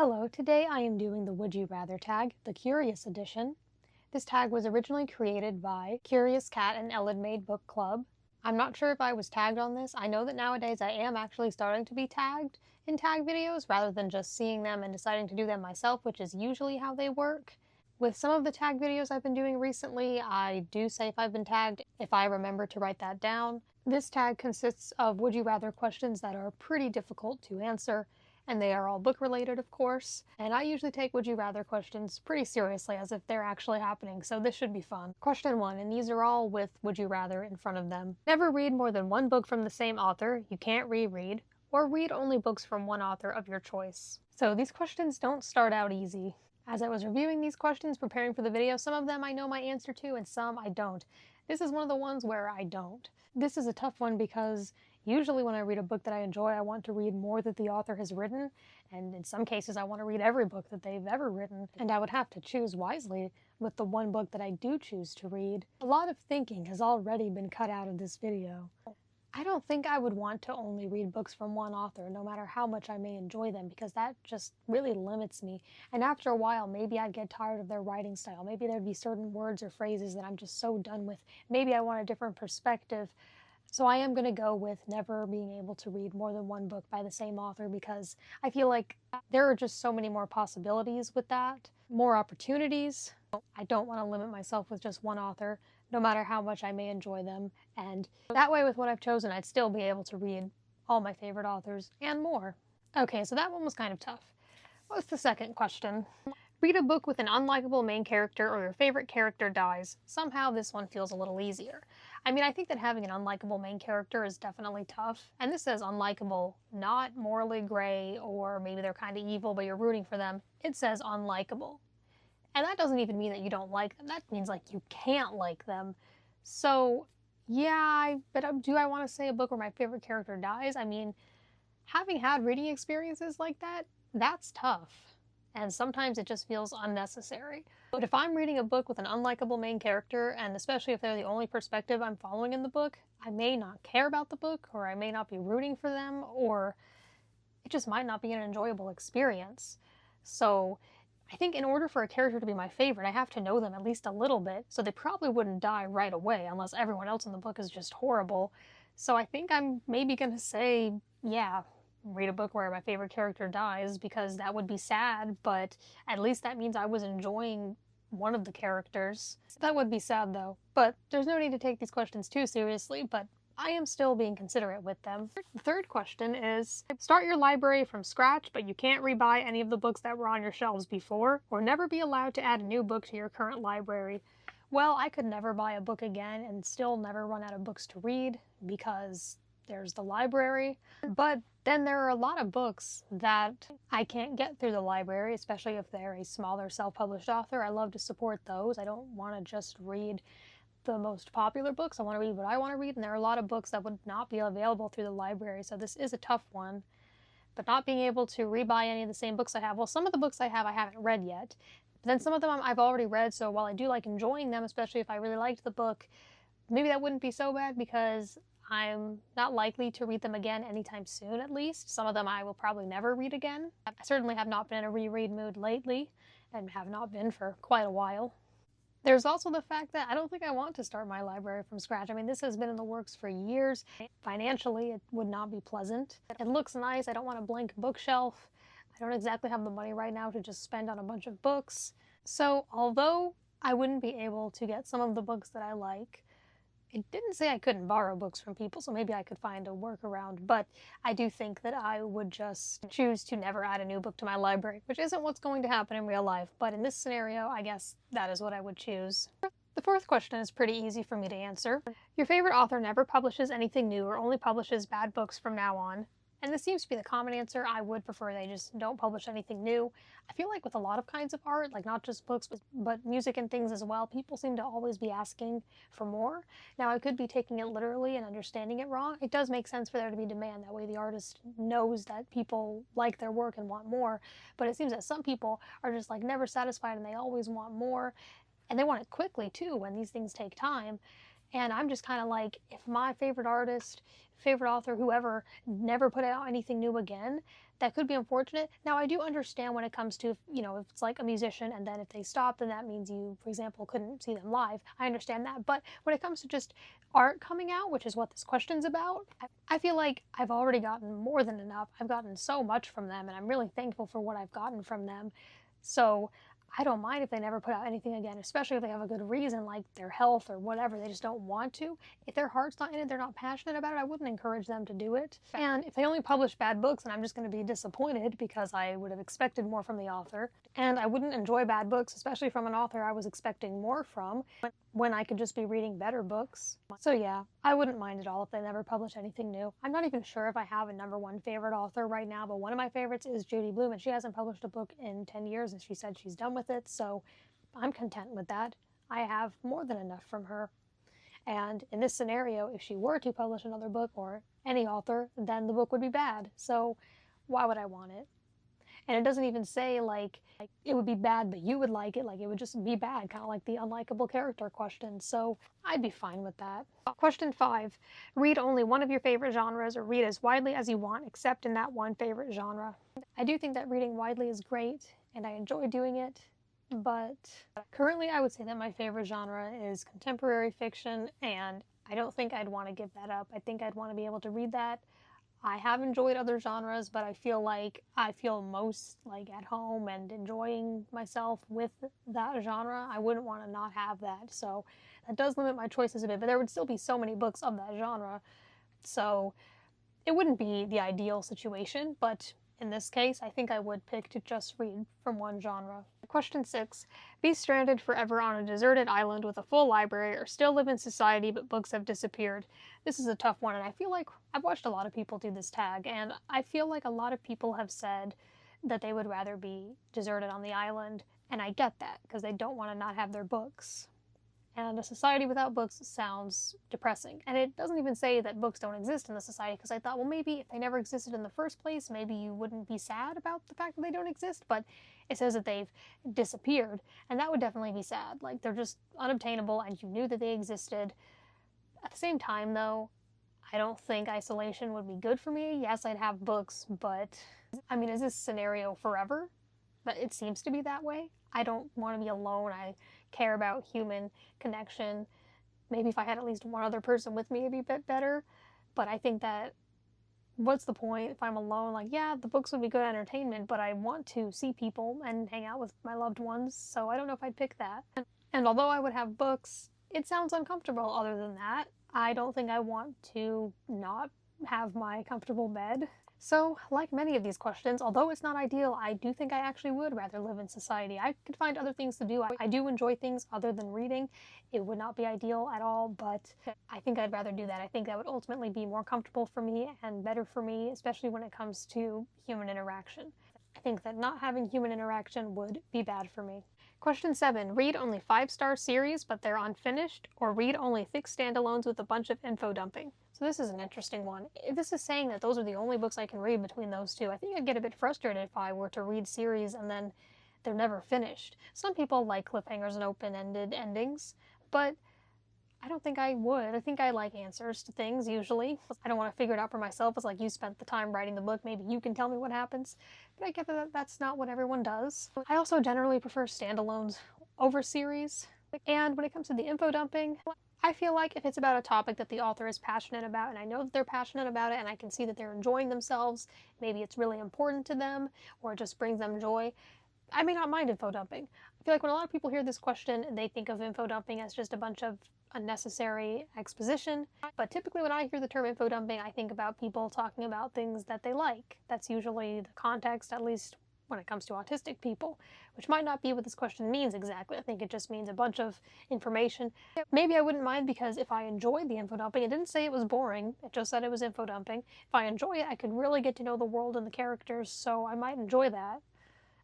Hello, today I am doing the Would You Rather tag, the Curious Edition. This tag was originally created by Curious Cat and Ellen Made Book Club. I'm not sure if I was tagged on this. I know that nowadays I am actually starting to be tagged in tag videos rather than just seeing them and deciding to do them myself, which is usually how they work. With some of the tag videos I've been doing recently, I do say if I've been tagged, if I remember to write that down. This tag consists of Would You Rather questions that are pretty difficult to answer, and they are all book related, of course. And I usually take Would You Rather questions pretty seriously as if they're actually happening, so this should be fun. Question 1, and these are all with Would You Rather in front of them. Never read more than one book from the same author, you can't reread, or read only books from one author of your choice. So these questions don't start out easy. As I was reviewing these questions, preparing for the video, some of them I know my answer to and some I don't. This is one of the ones where I don't. This is a tough one because usually when I read a book that I enjoy, I want to read more that the author has written, and in some cases I want to read every book that they've ever written, and I would have to choose wisely with the one book that I do choose to read. A lot of thinking has already been cut out of this video. I don't think I would want to only read books from one author, no matter how much I may enjoy them, because that just really limits me. And after a while, maybe I'd get tired of their writing style. Maybe there'd be certain words or phrases that I'm just so done with. Maybe I want a different perspective. So I am going to go with never being able to read more than one book by the same author, because I feel like there are just so many more possibilities with that, more opportunities. I don't want to limit myself with just one author, no matter how much I may enjoy them, and that way with what I've chosen I'd still be able to read all my favorite authors and more. Okay, so that one was kind of tough. What's the second question? Read a book with an unlikable main character or your favorite character dies. Somehow this one feels a little easier. I mean, I think that having an unlikable main character is definitely tough, and this says unlikable, not morally gray or maybe they're kind of evil but you're rooting for them. It says unlikable. And that doesn't even mean that you don't like them. That means like you can't like them. So yeah, but do I want to say a book where my favorite character dies? I mean, having had reading experiences like that, that's tough. And sometimes it just feels unnecessary. But if I'm reading a book with an unlikable main character, and especially if they're the only perspective I'm following in the book, I may not care about the book, or I may not be rooting for them, or it just might not be an enjoyable experience. So I think in order for a character to be my favorite, I have to know them at least a little bit, so they probably wouldn't die right away unless everyone else in the book is just horrible. So I think I'm maybe gonna say, yeah, read a book where my favorite character dies, because that would be sad, but at least that means I was enjoying one of the characters. That would be sad though, but there's no need to take these questions too seriously, but I am still being considerate with them. The third question is, start your library from scratch, but you can't rebuy any of the books that were on your shelves before, or never be allowed to add a new book to your current library. Well, I could never buy a book again and still never run out of books to read, because there's the library. But then there are a lot of books that I can't get through the library, especially if they're a smaller self-published author. I love to support those. I don't want to just read the most popular books. I want to read what I want to read, and there are a lot of books that would not be available through the library, so this is a tough one. But not being able to rebuy any of the same books I have, well, some of the books I haven't read yet, but then some of them I've already read, so while I do like enjoying them, especially if I really liked the book, maybe that wouldn't be so bad because I'm not likely to read them again anytime soon, at least. Some of them I will probably never read again. I certainly have not been in a reread mood lately, and have not been for quite a while. There's also the fact that I don't think I want to start my library from scratch. I mean, this has been in the works for years. Financially, it would not be pleasant. It looks nice. I don't want a blank bookshelf. I don't exactly have the money right now to just spend on a bunch of books. So although I wouldn't be able to get some of the books that I like, it didn't say I couldn't borrow books from people, so maybe I could find a workaround, but I do think that I would just choose to never add a new book to my library, which isn't what's going to happen in real life, but in this scenario, I guess that is what I would choose. The fourth question is pretty easy for me to answer. Your favorite author never publishes anything new or only publishes bad books from now on. And this seems to be the common answer. I would prefer they just don't publish anything new. I feel like with a lot of kinds of art, like not just books, but music and things as well, people seem to always be asking for more. Now, I could be taking it literally and understanding it wrong. It does make sense for there to be demand. That way the artist knows that people like their work and want more. But it seems that some people are just like never satisfied and they always want more. And they want it quickly too when these things take time. And I'm just kind of like, if my favorite artist, favorite author, whoever, never put out anything new again, that could be unfortunate. Now, I do understand when it comes to, if it's like a musician and then if they stop, then that means you, for example, couldn't see them live. I understand that. But when it comes to just art coming out, which is what this question's about, I feel like I've already gotten more than enough. I've gotten so much from them, and I'm really thankful for what I've gotten from them. So I don't mind if they never put out anything again, especially if they have a good reason, like their health or whatever, they just don't want to. If their heart's not in it, they're not passionate about it, I wouldn't encourage them to do it. And if they only publish bad books, then I'm just going to be disappointed because I would have expected more from the author. And I wouldn't enjoy bad books, especially from an author I was expecting more from, when I could just be reading better books. So yeah, I wouldn't mind at all if they never publish anything new. I'm not even sure if I have a #1 favorite author right now, but one of my favorites is Judy Blume, and she hasn't published a book in 10 years, and she said she's done with it, so I'm content with that. I have more than enough from her. And in this scenario, if she were to publish another book, or any author, then the book would be bad. So why would I want it? And it doesn't even say like it would be bad but you would like it, like it would just be bad, kind of like the unlikable character question. So I'd be fine with that. Question 5. Read only one of your favorite genres, or read as widely as you want except in that one favorite genre. I do think that reading widely is great and I enjoy doing it, but currently I would say that my favorite genre is contemporary fiction, and I don't think I'd want to give that up. I think I'd want to be able to read that. I have enjoyed other genres, but I feel like I feel most like at home and enjoying myself with that genre. I wouldn't want to not have that. So that does limit my choices a bit, but there would still be so many books of that genre. So it wouldn't be the ideal situation, but in this case, I think I would pick to just read from one genre. Question 6. Be stranded forever on a deserted island with a full library, or still live in society but books have disappeared. This is a tough one, and I feel like I've watched a lot of people do this tag, and I feel like a lot of people have said that they would rather be deserted on the island, and I get that, because they don't want to not have their books. And a society without books sounds depressing. And it doesn't even say that books don't exist in the society, because I thought, well, maybe if they never existed in the first place, maybe you wouldn't be sad about the fact that they don't exist. But it says that they've disappeared, and that would definitely be sad. Like, they're just unobtainable, and you knew that they existed. At the same time, though, I don't think isolation would be good for me. Yes, I'd have books, but I mean, is this scenario forever? But it seems to be that way. I don't want to be alone. I care about human connection. Maybe if I had at least one other person with me, it'd be a bit better. But I think that what's the point if I'm alone? Like, yeah, the books would be good entertainment, but I want to see people and hang out with my loved ones, so I don't know if I'd pick that. And although I would have books, it sounds uncomfortable other than that. I don't think I want to not have my comfortable bed. So, like many of these questions, although it's not ideal, I do think I actually would rather live in society. I could find other things to do. I do enjoy things other than reading. It would not be ideal at all, but I think I'd rather do that. I think that would ultimately be more comfortable for me and better for me, especially when it comes to human interaction. I think that not having human interaction would be bad for me. Question 7. Read only 5-star series, but they're unfinished, or read only thick standalones with a bunch of info dumping. So this is an interesting one. If this is saying that those are the only books I can read between those two, I think I'd get a bit frustrated if I were to read series and then they're never finished. Some people like cliffhangers and open-ended endings, but I don't think I would. I think I like answers to things, usually. I don't want to figure it out for myself. It's like, you spent the time writing the book, maybe you can tell me what happens. But I get that that's not what everyone does. I also generally prefer standalones over series. And when it comes to the info dumping, I feel like if it's about a topic that the author is passionate about, and I know that they're passionate about it, and I can see that they're enjoying themselves, maybe it's really important to them, or it just brings them joy, I may not mind info dumping. I feel like when a lot of people hear this question, they think of info dumping as just a bunch of unnecessary exposition. But typically when I hear the term info dumping, I think about people talking about things that they like. That's usually the context, at least when it comes to autistic people, which might not be what this question means exactly. I think it just means a bunch of information. Maybe I wouldn't mind, because if I enjoyed the info dumping, it didn't say it was boring, it just said it was info dumping. If I enjoy it, I could really get to know the world and the characters, so I might enjoy that.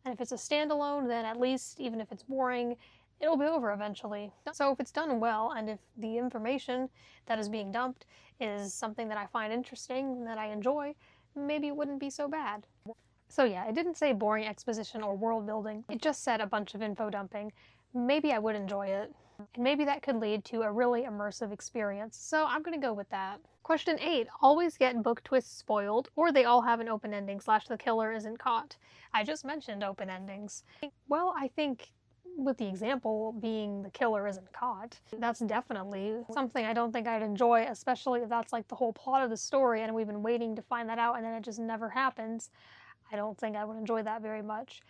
And if it's a standalone, then at least, even if it's boring, it'll be over eventually. So if it's done well, and if the information that is being dumped is something that I find interesting and that I enjoy, maybe it wouldn't be so bad. So yeah, it didn't say boring exposition or world building. It just said a bunch of info dumping. Maybe I would enjoy it. And maybe that could lead to a really immersive experience. So I'm going to go with that. Question 8. Always get book twists spoiled, or they all have an open ending / the killer isn't caught. I just mentioned open endings. Well, I think with the example being the killer isn't caught, that's definitely something I don't think I'd enjoy, especially if that's like the whole plot of the story and we've been waiting to find that out and then it just never happens. I don't think I would enjoy that very much.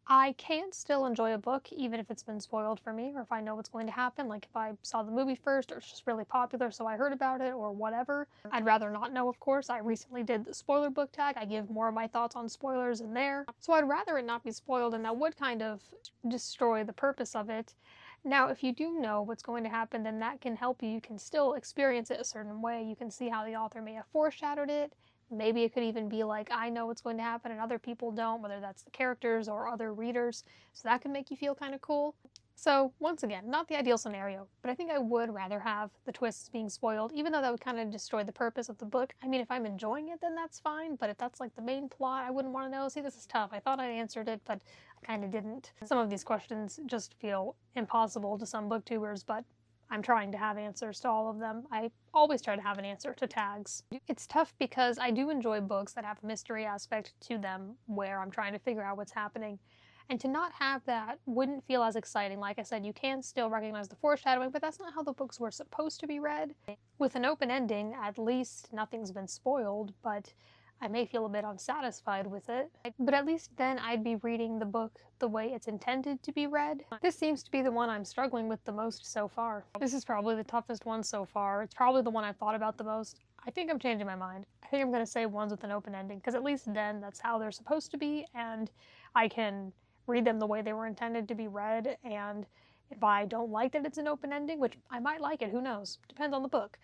I can still enjoy a book even if it's been spoiled for me or if I know what's going to happen, like if I saw the movie first or it's just really popular so I heard about it or whatever. I'd rather not know, of course. I recently did the spoiler book tag. I give more of my thoughts on spoilers in there. So I'd rather it not be spoiled, and that would kind of destroy the purpose of it. Now, if you do know what's going to happen, then that can help you. You can still experience it a certain way. You can see how the author may have foreshadowed it. Maybe it could even be like, I know what's going to happen and other people don't, whether that's the characters or other readers. So that can make you feel kind of cool. So once again, not the ideal scenario, but I think I would rather have the twists being spoiled, even though that would kind of destroy the purpose of the book. I mean, if I'm enjoying it, then that's fine, but if that's like the main plot, I wouldn't want to know. See, this is tough. I thought I answered it, but I kind of didn't. Some of these questions just feel impossible to some booktubers, but I'm trying to have answers to all of them. I always try to have an answer to tags. It's tough because I do enjoy books that have a mystery aspect to them where I'm trying to figure out what's happening. And to not have that wouldn't feel as exciting. Like I said, you can still recognize the foreshadowing, but that's not how the books were supposed to be read. With an open ending, at least nothing's been spoiled, but I may feel a bit unsatisfied with it, but at least then I'd be reading the book the way it's intended to be read. This seems to be the one I'm struggling with the most so far. This is probably the toughest one so far. It's probably the one I've thought about the most. I think I'm changing my mind. I think I'm going to say ones with an open ending, because at least then that's how they're supposed to be, and I can read them the way they were intended to be read, and if I don't like that it's an open ending, which I might like it, who knows, depends on the book.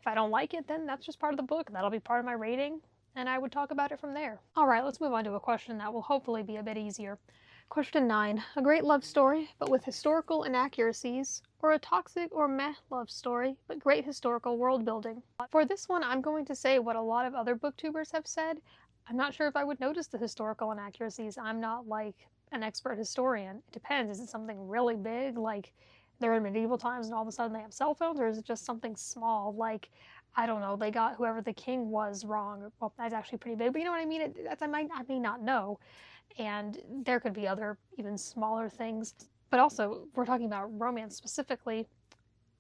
If I don't like it, then that's just part of the book, that'll be part of my rating, and I would talk about it from there. Alright, let's move on to a question that will hopefully be a bit easier. Question 9. A great love story, but with historical inaccuracies, or a toxic or meh love story, but great historical world building. For this one, I'm going to say what a lot of other booktubers have said. I'm not sure if I would notice the historical inaccuracies. I'm not like an expert historian. It depends. Is it something really big, like they're in medieval times and all of a sudden they have cell phones, or is it just something small, like I don't know, they got whoever the king was wrong. Well, that's actually pretty big, but you know what I mean? I may not know. And there could be other, even smaller things. But also, if we're talking about romance specifically,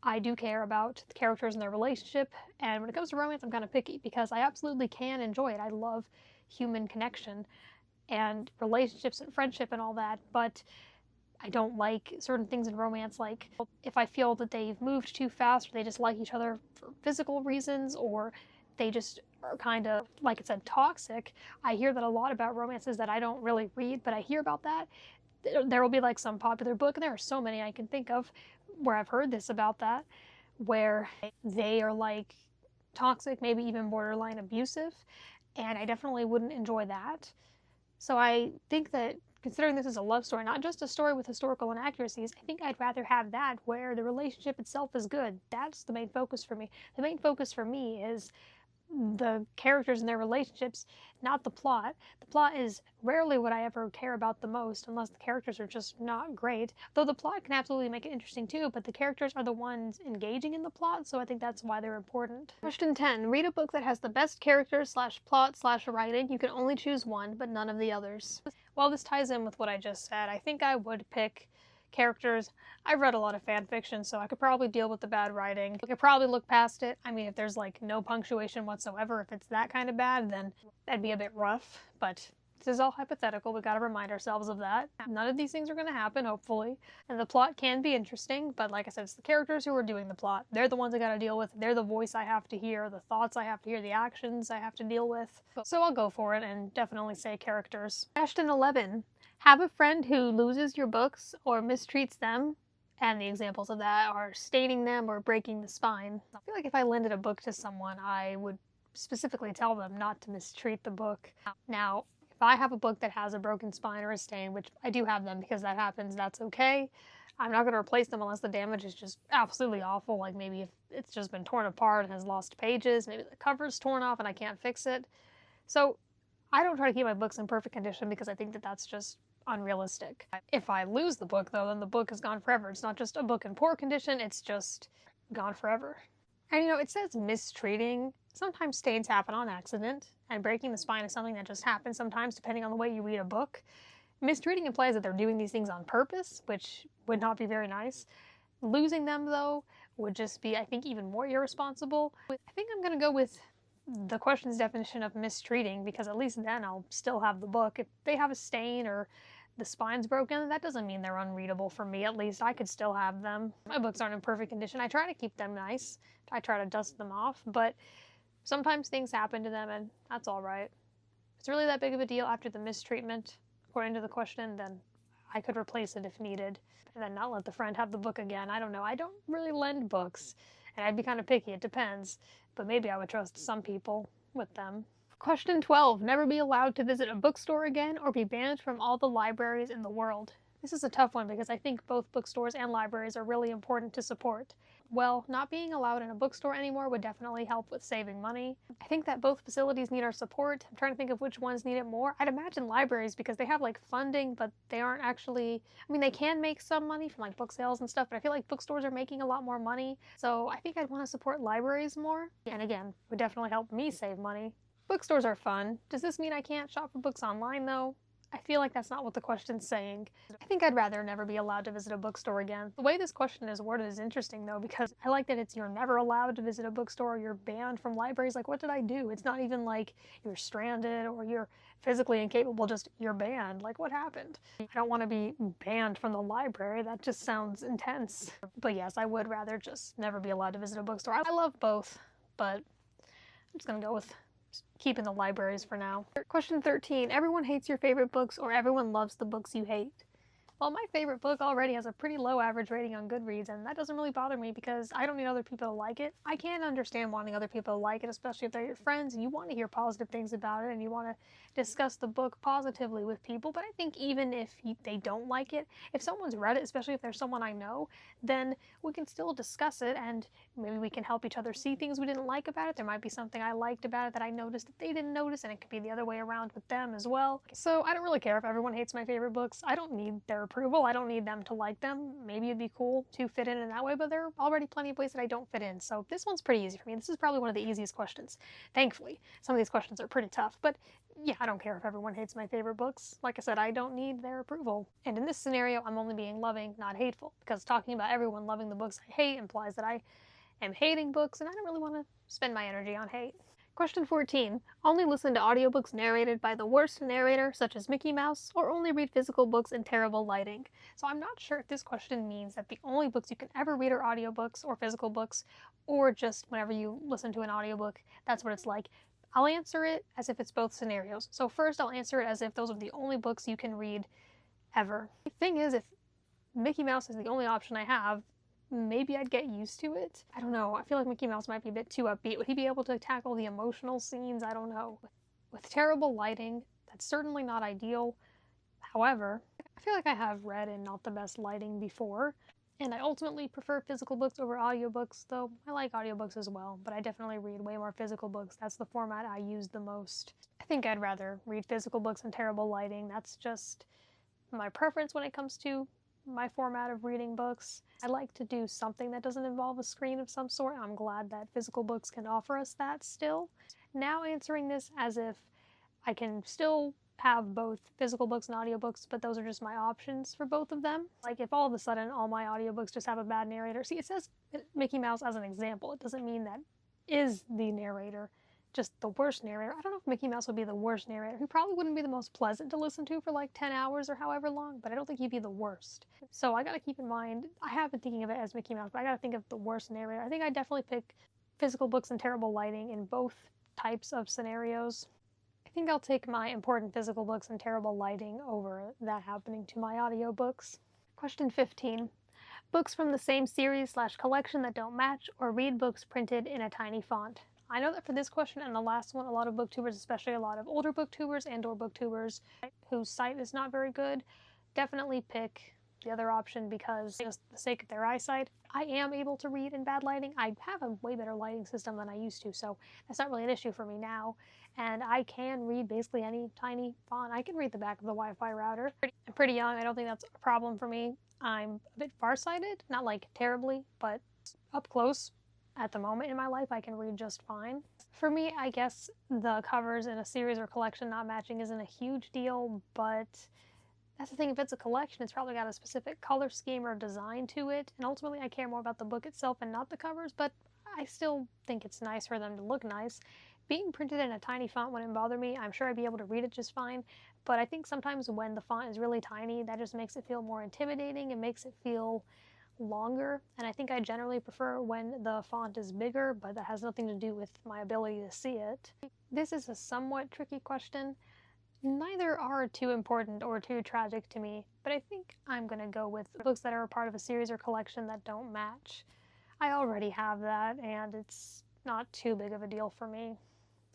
I do care about the characters and their relationship. And when it comes to romance, I'm kind of picky because I absolutely can enjoy it. I love human connection and relationships and friendship and all that. But I don't like certain things in romance, like if I feel that they've moved too fast or they just like each other for physical reasons, or they just are kind of, like it said, toxic. I hear that a lot about romances that I don't really read, but I hear about that. There will be like some popular book, and there are so many I can think of where I've heard this about that, where they are like toxic, maybe even borderline abusive, and I definitely wouldn't enjoy that. So I think that considering this is a love story, not just a story with historical inaccuracies, I think I'd rather have that where the relationship itself is good. That's the main focus for me. The main focus for me is the characters and their relationships, not the plot. The plot is rarely what I ever care about the most, unless the characters are just not great. Though the plot can absolutely make it interesting too, but the characters are the ones engaging in the plot, so I think that's why they're important. Question 10. Read a book that has the best characters / plot / writing. You can only choose one, but none of the others. Well, this ties in with what I just said. I think I would pick characters. I've read a lot of fan fiction, so I could probably deal with the bad writing. I could probably look past it. I mean, if there's like no punctuation whatsoever, if it's that kind of bad, then that'd be a bit rough, but this is all hypothetical. We gotta remind ourselves of that. None of these things are gonna happen, hopefully. And the plot can be interesting, but like I said, it's the characters who are doing the plot. They're the ones I gotta deal with. They're the voice I have to hear, the thoughts I have to hear, the actions I have to deal with. So I'll go for it and definitely say characters. Question 11. Have a friend who loses your books or mistreats them, and the examples of that are staining them or breaking the spine. I feel like if I lended a book to someone, I would specifically tell them not to mistreat the book. Now, if I have a book that has a broken spine or a stain, which I do have them because that happens, that's okay. I'm not going to replace them unless the damage is just absolutely awful, like maybe if it's just been torn apart and has lost pages, maybe the cover's torn off and I can't fix it. So I don't try to keep my books in perfect condition because I think that that's just unrealistic. If I lose the book, though, then the book is gone forever. It's not just a book in poor condition, it's just gone forever. And it says mistreating. Sometimes stains happen on accident, and breaking the spine is something that just happens sometimes depending on the way you read a book. Mistreating implies that they're doing these things on purpose, which would not be very nice. Losing them, though, would just be, I think, even more irresponsible. I think I'm going to go with the question's definition of mistreating, because at least then I'll still have the book. If they have a stain or the spine's broken, that doesn't mean they're unreadable for me. At least I could still have them. My books aren't in perfect condition. I try to keep them nice. I try to dust them off, but sometimes things happen to them, and that's all right. If it's really that big of a deal after the mistreatment, according to the question, then I could replace it if needed, and then not let the friend have the book again. I don't know. I don't really lend books, and I'd be kind of picky. It depends, but maybe I would trust some people with them. Question 12. Never be allowed to visit a bookstore again or be banned from all the libraries in the world. This is a tough one because I think both bookstores and libraries are really important to support. Well, not being allowed in a bookstore anymore would definitely help with saving money. I think that both facilities need our support. I'm trying to think of which ones need it more. I'd imagine libraries, because they have funding, but they aren't actually, they can make some money from book sales and stuff, but I feel like bookstores are making a lot more money. So I think I'd want to support libraries more. And again, it would definitely help me save money. Bookstores are fun. Does this mean I can't shop for books online though? I feel like that's not what the question's saying. I think I'd rather never be allowed to visit a bookstore again. The way this question is worded is interesting though, because I like that it's you're never allowed to visit a bookstore, or you're banned from libraries. What did I do? It's not even you're stranded or you're physically incapable, just you're banned. What happened? I don't want to be banned from the library. That just sounds intense. But yes, I would rather just never be allowed to visit a bookstore. I love both, but I'm just gonna go with keeping the libraries for now. Question 13. Everyone hates your favorite books, or everyone loves the books you hate? Well, my favorite book already has a pretty low average rating on Goodreads, and that doesn't really bother me because I don't need other people to like it. I can understand wanting other people to like it, especially if they're your friends and you want to hear positive things about it and you want to discuss the book positively with people. But I think even if they don't like it, if someone's read it, especially if there's someone I know, then we can still discuss it, and maybe we can help each other see things we didn't like about it. There might be something I liked about it that I noticed that they didn't notice, and it could be the other way around with them as well. So I don't really care if everyone hates my favorite books. I don't need their approval. I don't need them to like them. Maybe it'd be cool to fit in that way, but there are already plenty of ways that I don't fit in. So this one's pretty easy for me. This is probably one of the easiest questions. Thankfully, some of these questions are pretty tough, but yeah, I don't care if everyone hates my favorite books. Like I said, I don't need their approval. And in this scenario, I'm only being loving, not hateful, because talking about everyone loving the books I hate implies that I am hating books, and I don't really want to spend my energy on hate. Question 14. Only listen to audiobooks narrated by the worst narrator, such as Mickey Mouse, or only read physical books in terrible lighting. So I'm not sure if this question means that the only books you can ever read are audiobooks or physical books, or just whenever you listen to an audiobook, that's what it's like. I'll answer it as if it's both scenarios. So first I'll answer it as if those are the only books you can read ever. The thing is, if Mickey Mouse is the only option I have, maybe I'd get used to it. I don't know. I feel like Mickey Mouse might be a bit too upbeat. Would he be able to tackle the emotional scenes? I don't know. With terrible lighting, that's certainly not ideal. However, I feel like I have read in not the best lighting before, and I ultimately prefer physical books over audiobooks, though I like audiobooks as well, but I definitely read way more physical books. That's the format I use the most. I think I'd rather read physical books in terrible lighting. That's just my preference when it comes to my format of reading books. I like to do something that doesn't involve a screen of some sort. I'm glad that physical books can offer us that still. Now answering this as if I can still have both physical books and audiobooks, but those are just my options for both of them. If all of a sudden all my audiobooks just have a bad narrator. See, it says Mickey Mouse as an example. It doesn't mean that is the narrator just the worst narrator. I don't know if Mickey Mouse would be the worst narrator. He probably wouldn't be the most pleasant to listen to for 10 hours or however long, but I don't think he'd be the worst. So I gotta keep in mind, I have been thinking of it as Mickey Mouse, but I gotta think of the worst narrator. I think I'd definitely pick physical books and terrible lighting in both types of scenarios. I think I'll take my important physical books and terrible lighting over that happening to my audiobooks. Question 15. Books from the same series/collection that don't match, or read books printed in a tiny font. I know that for this question and the last one, a lot of booktubers, especially a lot of older booktubers and/or booktubers whose site is not very good, definitely pick the other option because just the sake of their eyesight. I am able to read in bad lighting. I have a way better lighting system than I used to, so that's not really an issue for me now. And I can read basically any tiny font. I can read the back of the Wi-Fi router. I'm pretty young. I don't think that's a problem for me. I'm a bit farsighted, not like terribly, but up close at the moment in my life, I can read just fine. For me, I guess the covers in a series or collection not matching isn't a huge deal, but that's the thing, if it's a collection, it's probably got a specific color scheme or design to it, and ultimately I care more about the book itself and not the covers, but I still think it's nice for them to look nice. Being printed in a tiny font wouldn't bother me. I'm sure I'd be able to read it just fine, but I think sometimes when the font is really tiny, that just makes it feel more intimidating. It makes it feel longer, and I think I generally prefer when the font is bigger, but that has nothing to do with my ability to see it. This is a somewhat tricky question. Neither are too important or too tragic to me, but I think I'm gonna go with books that are a part of a series or collection that don't match. I already have that, and it's not too big of a deal for me.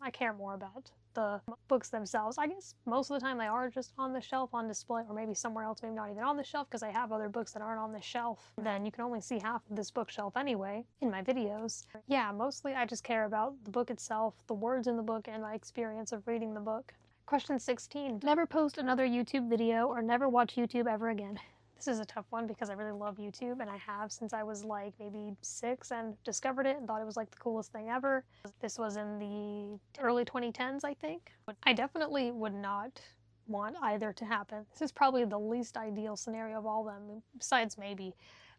I care more about the books themselves. I guess most of the time they are just on the shelf on display, or maybe somewhere else, maybe not even on the shelf, because I have other books that aren't on the shelf. Then you can only see half of this bookshelf anyway in my videos. Yeah, mostly I just care about the book itself, the words in the book, and my experience of reading the book. Question 16. Never post another YouTube video or never watch YouTube ever again. This is a tough one because I really love YouTube, and I have since I was like maybe 6 and discovered it and thought it was like the coolest thing ever. This was in the early 2010s, I think. I definitely would not want either to happen. This is probably the least ideal scenario of all of them, besides maybe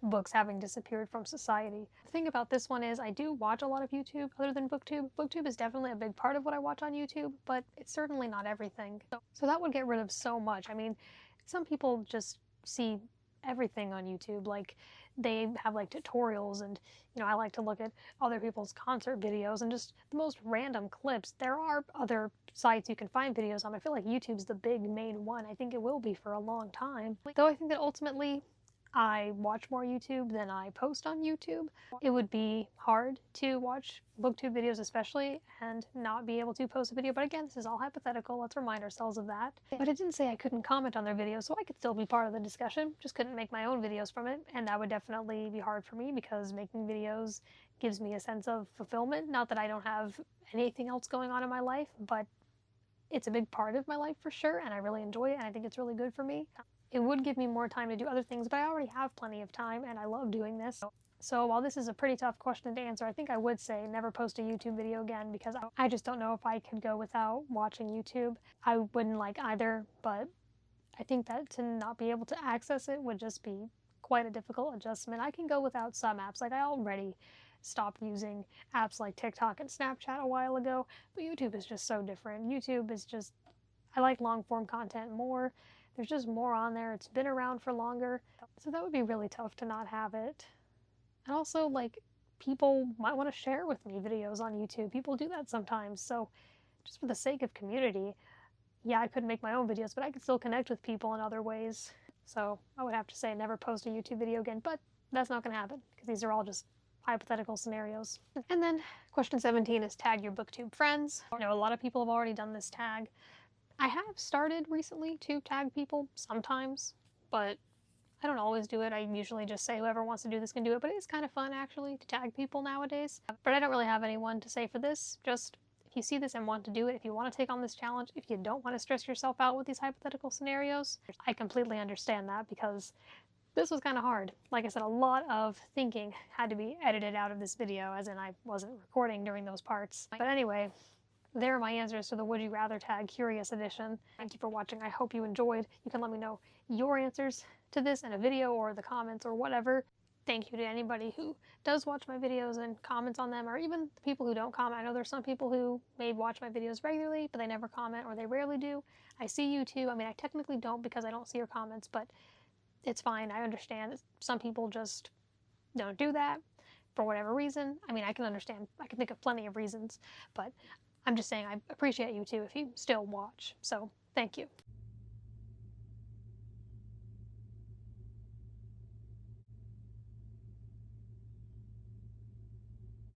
books having disappeared from society. The thing about this one is I do watch a lot of YouTube other than BookTube. BookTube is definitely a big part of what I watch on YouTube, but it's certainly not everything. So that would get rid of so much. I mean, some people just see everything on YouTube. Like, they have like tutorials, and I like to look at other people's concert videos and just the most random clips. There are other sites you can find videos on. I feel like YouTube's the big main one. I think it will be for a long time. Though I think that ultimately I watch more YouTube than I post on YouTube. It would be hard to watch BookTube videos especially and not be able to post a video, but again, this is all hypothetical. Let's remind ourselves of that. But it didn't say I couldn't comment on their videos, so I could still be part of the discussion, just couldn't make my own videos from it, and that would definitely be hard for me because making videos gives me a sense of fulfillment. Not that I don't have anything else going on in my life, but it's a big part of my life for sure, and I really enjoy it, and I think it's really good for me. It would give me more time to do other things, but I already have plenty of time and I love doing this. So while this is a pretty tough question to answer, I think I would say never post a YouTube video again because I just don't know if I could go without watching YouTube. I wouldn't like either, but I think that to not be able to access it would just be quite a difficult adjustment. I can go without some apps. Like, I already stopped using apps like TikTok and Snapchat a while ago, but YouTube is just so different. YouTube is just, I like long form content more. There's just more on there. It's been around for longer. So that would be really tough to not have it. And also, like, people might want to share with me videos on YouTube. People do that sometimes. So just for the sake of community, yeah, I could make my own videos, but I could still connect with people in other ways. So I would have to say never post a YouTube video again, but that's not going to happen because these are all just hypothetical scenarios. And then question 17 is tag your BookTube friends. I know a lot of people have already done this tag. I have started recently to tag people sometimes, but I don't always do it. I usually just say whoever wants to do this can do it, but it is kind of fun actually to tag people nowadays. But I don't really have anyone to say for this. Just if you see this and want to do it, if you want to take on this challenge, if you don't want to stress yourself out with these hypothetical scenarios, I completely understand that because this was kind of hard. Like I said, a lot of thinking had to be edited out of this video, as in I wasn't recording during those parts. But anyway, there are my answers to the Would You Rather tag Curious Edition. Thank you for watching. I hope you enjoyed. You can let me know your answers to this in a video or the comments or whatever. Thank you to anybody who does watch my videos and comments on them, or even the people who don't comment. I know there's some people who may watch my videos regularly, but they never comment, or they rarely do. I see you too. I mean, I technically don't because I don't see your comments, but it's fine. I understand that some people just don't do that for whatever reason. I mean, I can understand. I can think of plenty of reasons, but I'm just saying I appreciate you too if you still watch. So thank you.